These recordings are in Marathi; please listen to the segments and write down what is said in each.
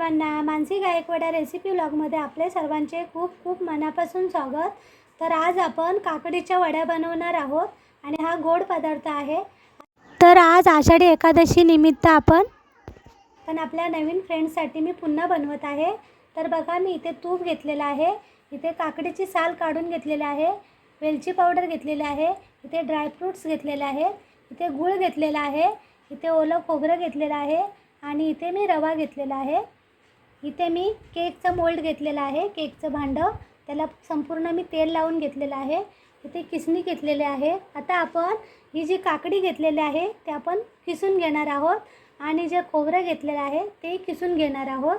सर्वांना मानसी गायकवाड रेसिपी व्लॉगमध्ये आपले सर्वांचे खूप खूप मनापासून स्वागत। तर आज आपण काकडीच्या वड्या बनवणार आहोत आणि हा गोड पदार्थ आहे। तर आज आषाढी एकादशी निमित्त आपण आपल्या नवीन फ्रेंड्ससाठी मी पुन्हा बनवत आहे। तर बघा, मी इथे तूप घेतलेला आहे, इथे काकडीची साल काढून घेतलेली आहे, वेलची पावडर घेतलेली आहे, इथे ड्रायफ्रूट्स घेतलेले आहेत, इथे गूळ घेतलेला आहे, इथे ओलं खोबरं घेतलेलं आहे आणि इथे मी रवा घेतलेला आहे। इथे मी केकचं मोल्ड घेतलेलं आहे, केकचं भांडं, त्याला संपूर्ण मी तेल लावून घेतलेलं आहे। इथे किसणी घेतलेली आहे। आता आपण ही जी काकडी घेतलेली आहे ते आपण किसून घेणार आहोत आणि जे खोबरं घेतलेलं आहे ते किसून घेणार आहोत।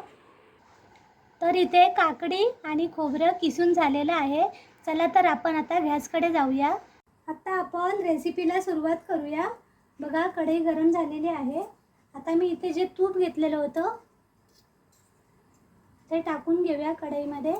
तर इथे काकडी आणि खोबरं किसून झालेलं आहे। चला तर आपण आता गॅसकडे जाऊया। आता आपण रेसिपीला सुरुवात करूया। बघा, कढई गरम झालेली आहे। आता मी इथे जे तूप घेतलेलं होतं ते टाकून घेऊया कढईमध्ये।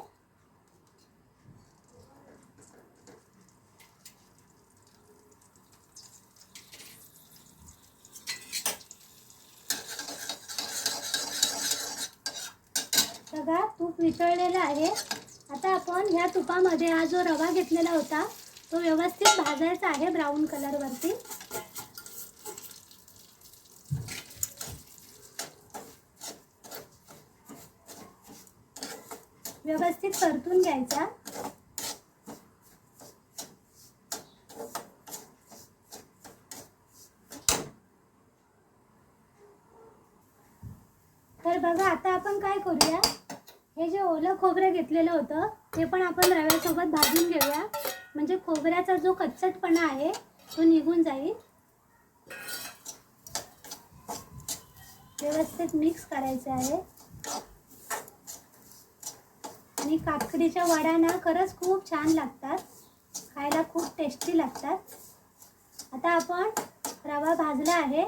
बघा, तूप वितळलेलं आहे। आता आपण ह्या तुपामध्ये हा जो रवा घेतलेला होता तो व्यवस्थित भाजायचा आहे ब्राऊन कलरवरती। व्यवस्थित परतून घ्यायचा। तर बघा, आता आपण काय करूया, हे जे ओलं खोबरं घेतलेलं होतं ते पण आपण रव्यासोबत भाजून घेऊया, म्हणजे खोबऱ्याचा जो कच्चटपणा आहे तो निघून जाईल। व्यवस्थित मिक्स करायचे आहे आणि काकडीच्या वड्या ना खरंच खूप छान लागतात, खायला खूप टेस्टी लागतात। आता आपण रवा भाजला आहे,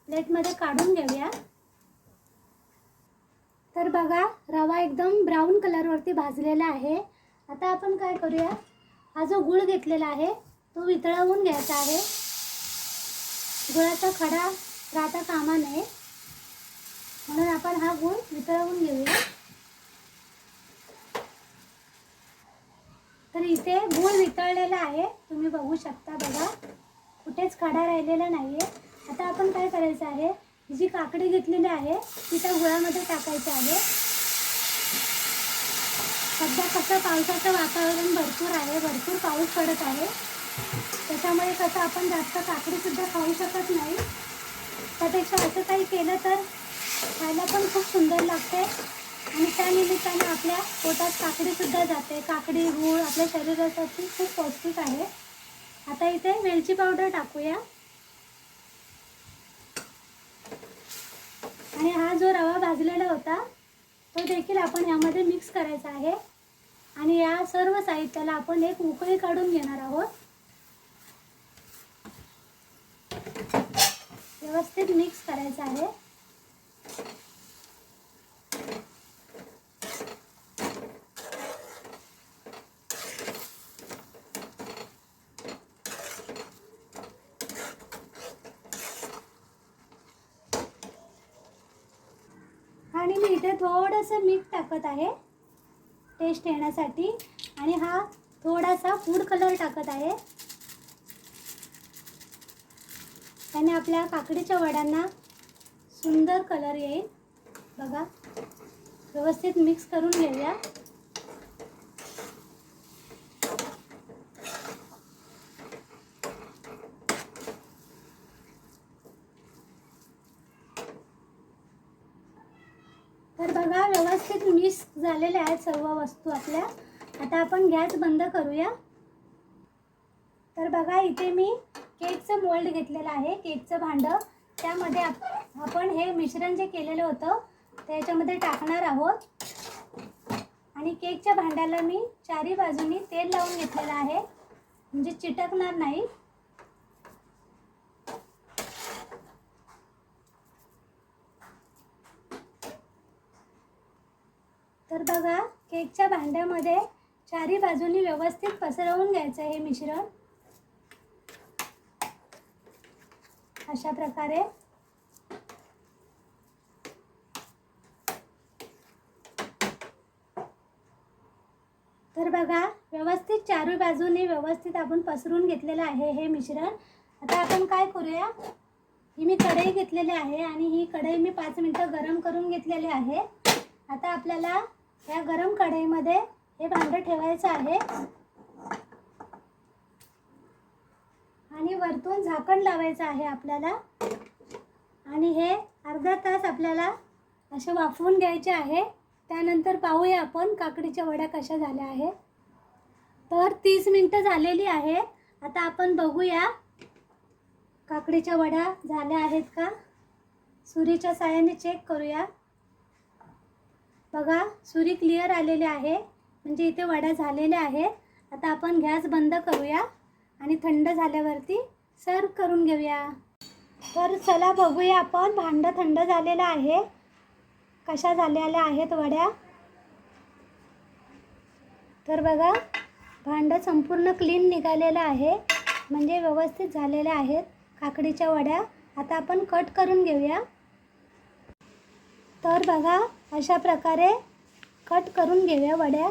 प्लेटमध्ये काढून घेऊया। तर बघा, रवा एकदम ब्राऊन कलरवरती भाजलेला आहे। आता आपण काय करूया, हा जो गूळ घेतलेला आहे तो वितळवून घ्यायचा आहे। गुळाचा खडा राहता कामा नये, म्हणून आपण हा गूळ वितळवून घेऊया। तर इथे गूळ वितळलेला आहे, तुम्ही बघू शकता। बघा, कुठेच खडा राहिलेला नाही आहे। आता आपण काय करायचं आहे, ही जी काकडी घेतलेली आहे ती त्या गुळामध्ये टाकायची आहे। सध्या कसं पावसाचं वातावरण भरपूर आहे, भरपूर पाऊस पडत आहे, त्याच्यामुळे कसं आपण जास्त काकडीसुद्धा खाऊ शकत नाही। त्यापेक्षा असं काही केलं तर खायला पण खूप सुंदर लागते आणि त्यानिमित्ताने आपल्या पोटात काकडीसुद्धा जाते। काकडी गूळ आपल्या शरीरासाठी खूप पौष्टिक आहे। आता इथे वेलची पावडर टाकूया आणि हा जो रवा भाजलेला होता तो देखील आपण यामध्ये मिक्स करायचा आहे आणि या सर्व साहित्याला आपण एक उकळी काढून घेणार आहोत। व्यवस्थित मिक्स करायचं आहे। आणि मी इथे थोडंसं मीठ टाकत आहे टेस्ट येण्यासाठी आणि हा थोडासा फूड कलर टाकत आहे, त्याने आपल्या काकडीच्या वड्यांना सुंदर कलर येईल। बघा, व्यवस्थित मिक्स करून घेऊया। तर बघा, व्यवस्थित मिक्स झालेले आहेत सर्व वस्तू आपल्या। आता आपण गॅस बंद करूया। तर बघा, इथे मी केकचं मोल्ड घेतलेलं आहे, केकचं भांडं, त्यामध्ये आपण हे मिश्रण जे केलेलं होतं त्याच्यामध्ये टाकणार आहोत आणि केकच्या भांड्याला मी चारी बाजूनी तेल लावून घेतलेलं आहे, म्हणजे चिटकणार नाही। तर बघा, केकच्या भांड्यामध्ये चारी बाजूनी व्यवस्थित पसरवून घ्यायचं हे मिश्रण, अशा प्रकारे। तर बघा व्यवस्थित चारही बाजूने व्यवस्थित आपण पसरून घेतलेलं आहे हे मिश्रण. आता आपण काय करूया, ही मी कढई घेतलेली आहे आणि ही कढई मी 5 मिनिटं गरम करून घेतलेली आहे. आता आपल्याला या गरम कढईमध्ये हे भांडं ठेवायचं आहे आणि वरतून झाकण लावायचं आहे आपल्याला. आणि हे अर्धा तास आपल्याला असे वाफवून घ्यायचे आहे. त्यानंतर पाहूया आपण काकडीच्या वड्या कशा झाल्या आहेत. तर 30 मिनिटं झालेली आहेत. आता आपण बघूया काकडीच्या वड्या झाल्या आहेत का. सुरीच्या साहाय्याने चेक करूया. बघा सुरी क्लिअर आलेली आहे, म्हणजे इथे वड्या झालेल्या आहेत. आता आपण गॅस बंद करूया आणि थंड झाल्यावरती सर्व करून घेऊया. तर चला बघूया आपण, भांडं थंड झालेलं आहे, कशा झालेल्या आहेत वड्या. तर बघा भांडं संपूर्ण क्लीन निघालेलं आहे, म्हणजे व्यवस्थित झालेल्या आहेत काकडीच्या वड्या. आता आपण कट करून घेऊया. तर बघा अशा प्रकारे कट करून घेऊया वड्या.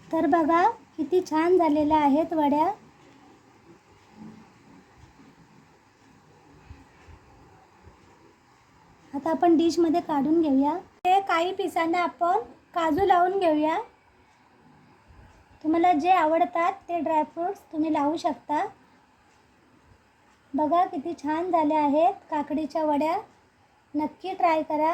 तर बघा किती छान झालेल्या आहेत वड्या. आता आपण डिशमध्ये काढून घेऊया. हे काही पिसांना आपण काजू लावून घेऊया. तुम्हाला जे आवडतात ते ड्रायफ्रूट्स तुम्ही लावू शकता. बघा किती छान झाल्या आहेत काकडीच्या वड्या. नक्की ट्राय करा.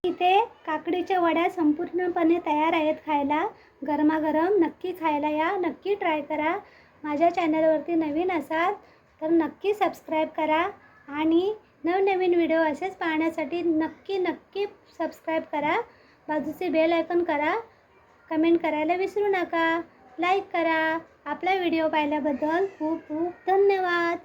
इथे काकडीच्या वड्या संपूर्णपणे तयार आहेत खायला. गरमागरम नक्की खायला या, नक्की ट्राय करा. माझ्या चॅनलवरती नवीन असाल तर नक्की सबस्क्राईब करा आणि नवनवीन व्हिडिओ असेच पाहण्यासाठी नक्की सबस्क्राईब करा. बाजूचे बेल आयकॉन करा. कमेंट करायला विसरू नका. लाईक करा. आपला व्हिडिओ पाहिल्याबद्दल खूप खूप धन्यवाद.